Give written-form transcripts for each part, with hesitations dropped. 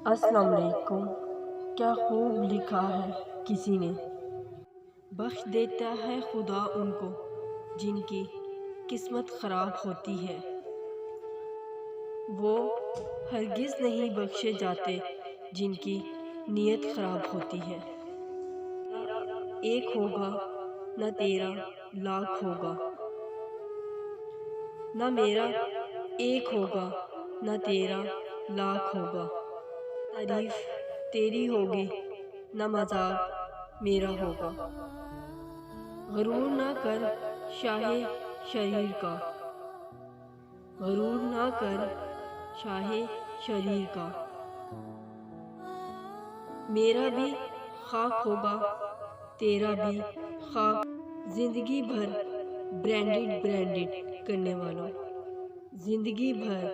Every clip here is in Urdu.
السلام علیکم۔ کیا خوب لکھا ہے کسی نے، بخش دیتا ہے خدا ان کو جن کی قسمت خراب ہوتی ہے۔ وہ ہرگز نہیں بخشے جاتے جن کی نیت خراب ہوتی ہے۔ ایک ہوگا نہ تیرا لاکھ ہوگا، نہ میرا ایک ہوگا نہ تیرا لاکھ ہوگا۔ تعریف تیری ہوگی نہ مذاق میرا ہوگا۔ غرور نہ کر شاہ شریر کا، غرور نہ کر شاہ شریر کا۔ میرا بھی خاک ہوگا تیرا بھی خاک، زندگی بھر برینڈڈ کرنے والوں، زندگی بھر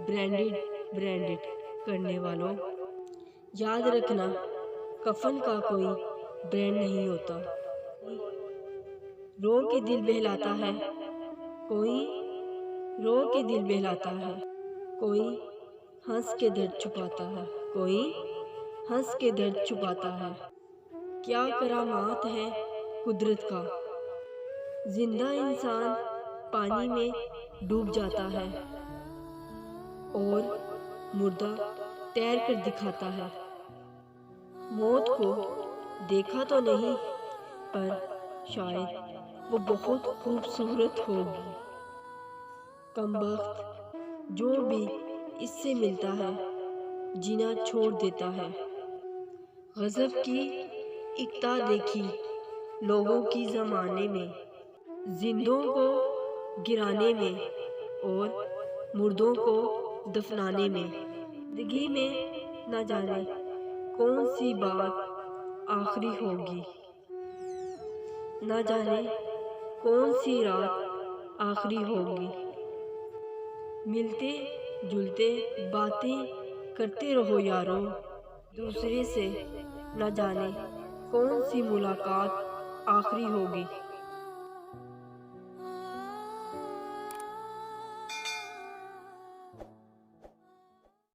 برینڈڈ کرنے والوں۔ یاد رکھنا کفن کا کوئی برانڈ نہیں ہوتا۔ رو کے دل بہلاتا ہے کوئی، رو کے دل بہلاتا ہے کوئی، ہنس کے درد چھپاتا ہے کوئی، ہنس کے درد چھپاتا ہے۔ کیا کرامات ہے قدرت کا، زندہ انسان پانی میں ڈوب جاتا ہے اور مردہ تیر کر دکھاتا ہے۔ موت کو دیکھا تو نہیں پر شاید وہ بہت خوبصورت ہوگی۔ کم بخت جو بھی اس سے ملتا ہے جینا چھوڑ دیتا ہے۔ غضب کی اقتا دیکھی لوگوں کی زمانے میں، زندوں کو گرانے میں اور مردوں کو دفنانے میں۔ زندگی میں نہ جانے کون سی بات آخری ہوگی، نہ جانے کون سی رات آخری ہوگی۔ ملتے جلتے باتیں کرتے رہو یارو، دوسرے سے نہ جانے کون سی ملاقات آخری ہوگی۔